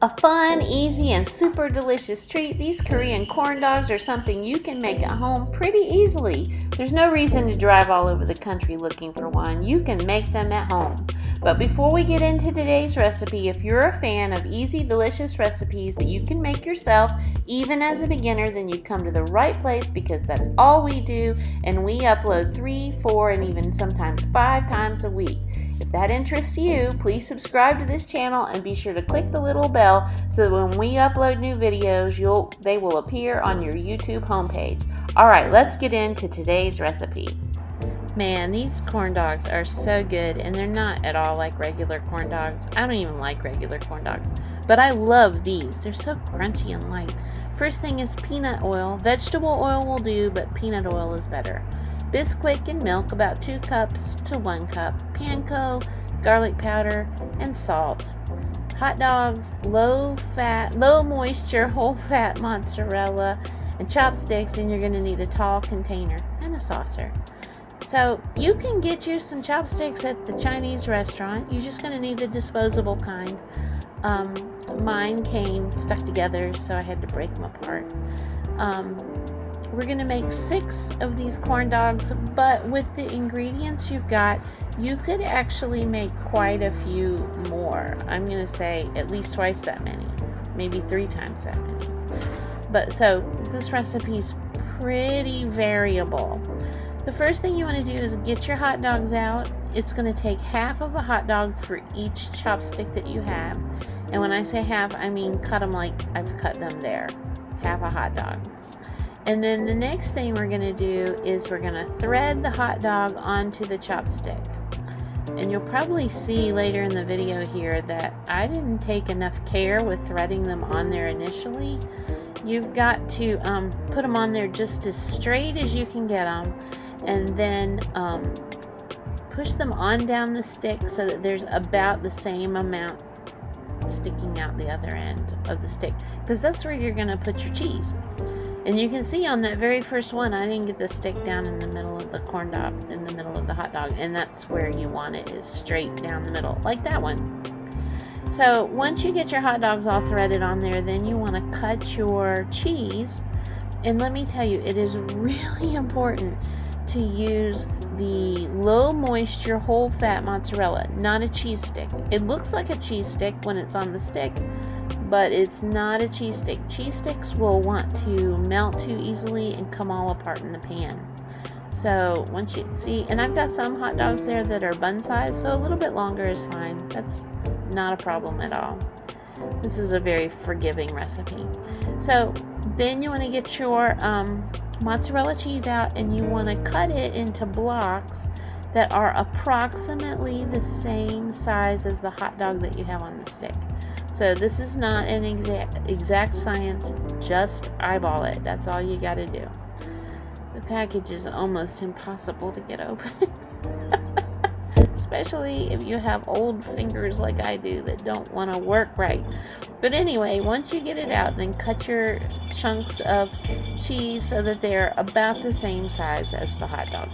A fun, easy, and super delicious treat, these Korean corn dogs are something you can make at home pretty easily. There's no reason to drive all over the country looking for one. You can make them at home. But before we get into today's recipe, if you're a fan of easy, delicious recipes that you can make yourself, even as a beginner, then you come to the right place because that's all we do, and we upload 3, 4, and even sometimes 5 times a week. If that interests you, please subscribe to this channel and be sure to click the little bell so that when we upload new videos, they will appear on your YouTube homepage. Alright, let's get into today's recipe. Man, these corn dogs are so good, and they're not at all like regular corn dogs. I don't even like regular corn dogs, but I love these. They're so crunchy and light. First thing is peanut oil. Vegetable oil will do, but peanut oil is better. Bisquick and milk, about 2 cups to 1 cup. Panko, garlic powder, and salt. Hot dogs, low moisture, whole fat mozzarella, and chopsticks, and you're going to need a tall container and a saucer. So you can get you some chopsticks at the Chinese restaurant. You're just going to need the disposable kind. Mine came stuck together, so I had to break them apart. We're going to make 6 of these corn dogs, but with the ingredients you've got, you could actually make quite a few more. I'm going to say at least twice that many, maybe 3 times that many. But so this recipe is pretty variable. The first thing you want to do is get your hot dogs out. It's going to take half of a hot dog for each chopstick that you have. And when I say half, I mean cut them like I've cut them there. Half a hot dog. And then the next thing we're going to do is we're going to thread the hot dog onto the chopstick. And you'll probably see later in the video here that I didn't take enough care with threading them on there initially. You've got to put them on there just as straight as you can get them, and then push them on down the stick so that there's about the same amount sticking out the other end of the stick, because that's where you're going to put your cheese. And you can see on that very first one, I didn't get the stick down in the middle of the corn dog, in the middle of the hot dog, and that's where you want it, is straight down the middle, like that one. So once you get your hot dogs all threaded on there, then you want to cut your cheese. And let me tell you, it is really important to use the low moisture whole fat mozzarella, not a cheese stick. It looks like a cheese stick when it's on the stick, but it's not a cheese stick. Cheese sticks will want to melt too easily and come all apart in the pan. So once you see, and I've got some hot dogs there that are bun size, so a little bit longer is fine. That's not a problem at all. This is a very forgiving recipe. So then you want to get your mozzarella cheese out, and you want to cut it into blocks that are approximately the same size as the hot dog that you have on the stick. So this is not an exact science, just eyeball it. That's all you got to do. The package is almost impossible to get open. Especially if you have old fingers like I do that don't want to work right. But anyway, once you get it out, then cut your chunks of cheese so that they're about the same size as the hot dog.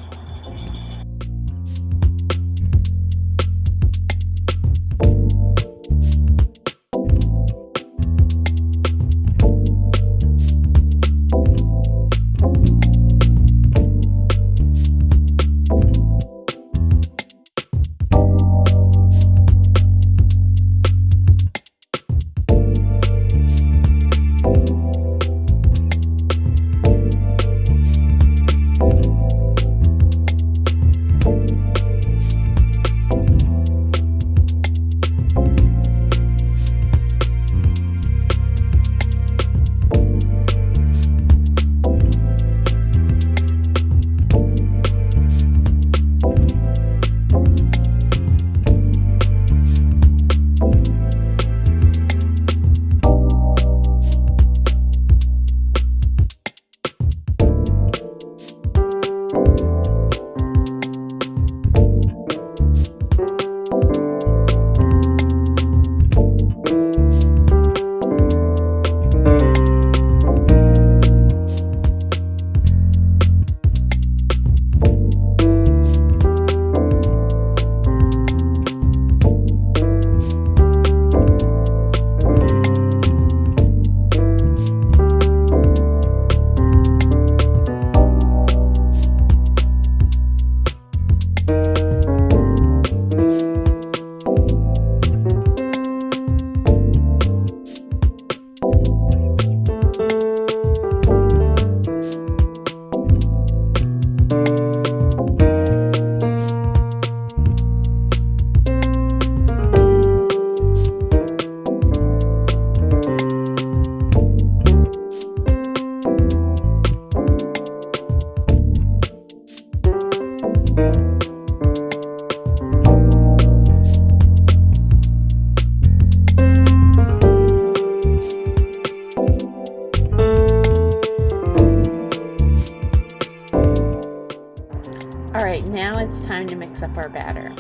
mix up our batter.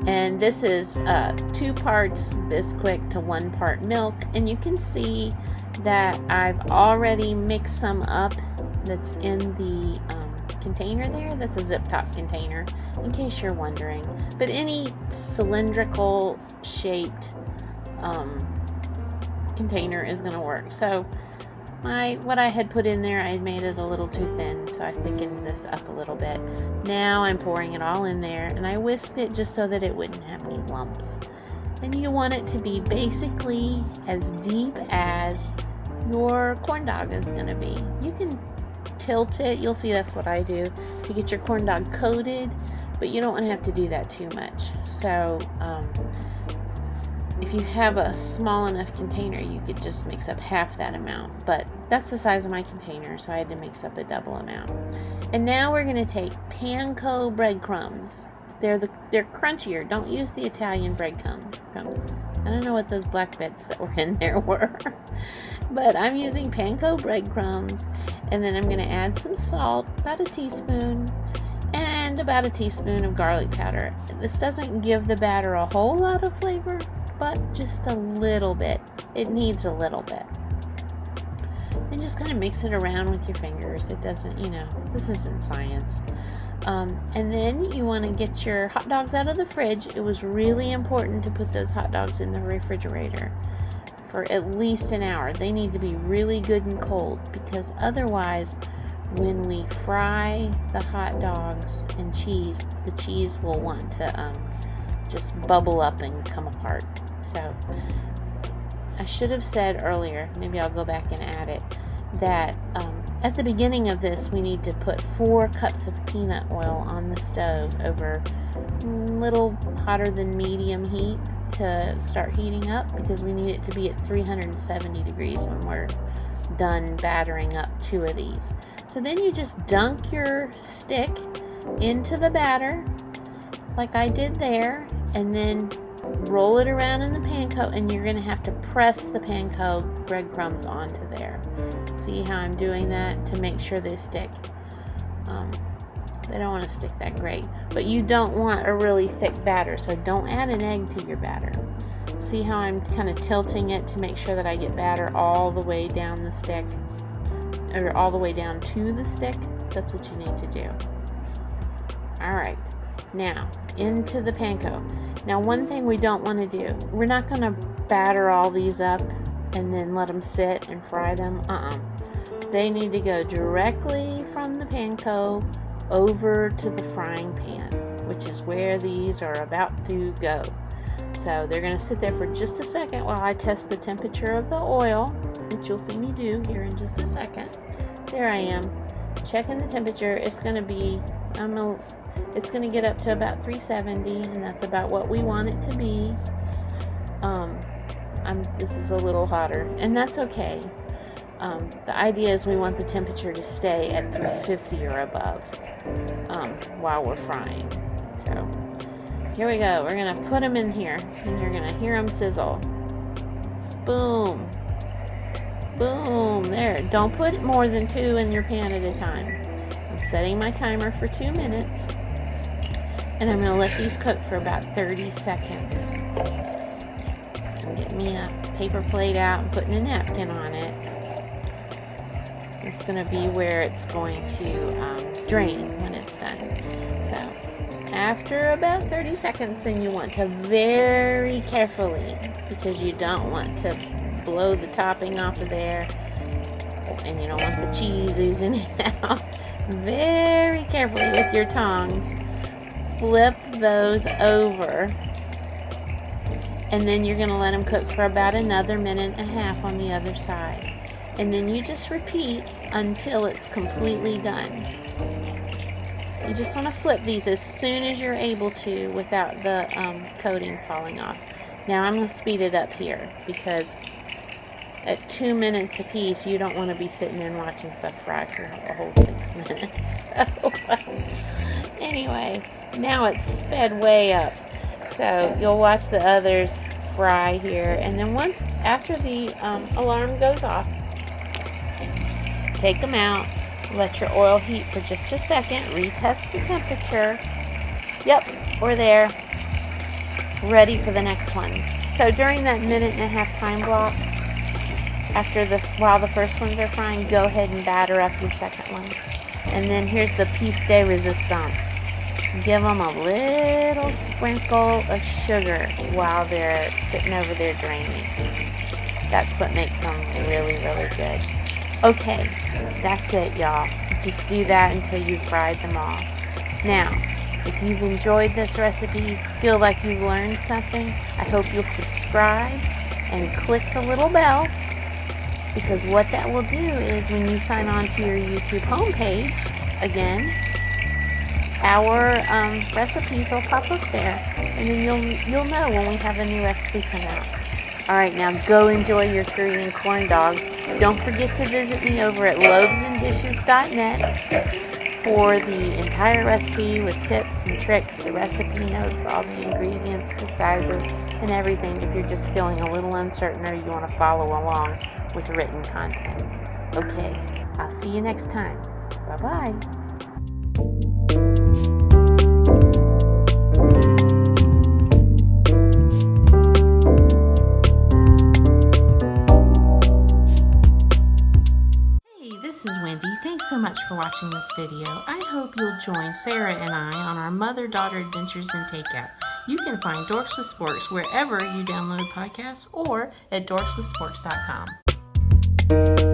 And this is 2 parts Bisquick to 1 part milk, and you can see that I've already mixed some up that's in the container there. That's a zip top container, in case you're wondering. But any cylindrical shaped container is going to work. So what I had put in there, I had made it a little too thin, so I thickened this up a little bit. Now I'm pouring it all in there, and I whisked it just so that it wouldn't have any lumps. And you want it to be basically as deep as your corn dog is going to be. You can tilt it, you'll see that's what I do, to get your corn dog coated, but you don't want to have to do that too much. So if you have a small enough container, you could just mix up half that amount, but that's the size of my container, so I had to mix up a double amount. And now we're going to take panko breadcrumbs. They're crunchier. Don't use the Italian breadcrumbs. I don't know what those black bits that were in there were, but I'm using panko breadcrumbs, and then I'm going to add some salt, about a teaspoon, and about a teaspoon of garlic powder. This doesn't give the batter a whole lot of flavor, but just a little bit. It needs a little bit. And just kind of mix it around with your fingers. It doesn't, this isn't science. And then you want to get your hot dogs out of the fridge. It was really important to put those hot dogs in the refrigerator for at least an hour. They need to be really good and cold, because otherwise, when we fry the hot dogs and cheese, the cheese will want to just bubble up and come apart. So I should have said earlier, maybe I'll go back and add it, that at the beginning of this, we need to put 4 cups of peanut oil on the stove over a little hotter than medium heat to start heating up, because we need it to be at 370 degrees when we're done battering up 2 of these. So then you just dunk your stick into the batter like I did there, and then roll it around in the panko, and you're going to have to press the panko breadcrumbs onto there. See how I'm doing that to make sure they stick. They don't want to stick that great, but you don't want a really thick batter, so don't add an egg to your batter. See how I'm kind of tilting it to make sure that I get batter all the way down the stick, or all the way down to the stick. That's what you need to do. Alright, now into the panko. Now, one thing we don't want to do, we're not going to batter all these up and then let them sit and fry them. They need to go directly from the panko over to the frying pan, which is where these are about to go. So they're going to sit there for just a second while I test the temperature of the oil, which you'll see me do here in just a second. There I am, checking the temperature. It's going to be, it's going to get up to about 370, and that's about what we want it to be. This is a little hotter, and that's okay. The idea is we want the temperature to stay at 350 or above while we're frying. So here we go. We're going to put them in here, and you're going to hear them sizzle. Boom. Boom. There. Don't put more than 2 in your pan at a time. I'm setting my timer for 2 minutes, and I'm going to let these cook for about 30 seconds. Get me a paper plate out and putting a napkin on it. It's going to be where it's going to drain when it's done. So after about 30 seconds, then you want to very carefully, because you don't want to blow the topping off of there, and you don't want the cheese oozing out. Very carefully with your tongs, flip those over, and then you're going to let them cook for about another minute and a half on the other side. And then you just repeat until it's completely done. You just want to flip these as soon as you're able to without the coating falling off. Now I'm going to speed it up here, because at 2 minutes a piece, you don't want to be sitting and watching stuff fry for a whole 6 minutes. So anyway, now it's sped way up. So you'll watch the others fry here, and then after the alarm goes off, take them out, let your oil heat for just a second, retest the temperature. Yep, or there, ready for the next ones. So during that 1.5-minute time block, while the first ones are frying, go ahead and batter up your second ones. And then here's the piece de resistance. Give them a little sprinkle of sugar while they're sitting over there draining. That's what makes them really, really good. Okay, that's it, y'all. Just do that until you've fried them all. Now, if you've enjoyed this recipe, feel like you've learned something, I hope you'll subscribe and click the little bell, because what that will do is when you sign on to your YouTube homepage, again, our recipes will pop up there, and then you'll know when we have a new recipe come out. Alright, now go enjoy your Korean corn dogs. Don't forget to visit me over at loavesandishes.net for the entire recipe with tips and tricks, the recipe notes, all the ingredients, the sizes, and everything if you're just feeling a little uncertain or you want to follow along with written content. Okay, I'll see you next time. Bye-bye. Thanks so much for watching this video. I hope you'll join Sarah and I on our mother-daughter adventures in takeout. You can find Dorks with Sporks wherever you download podcasts or at dorkswithsporks.com.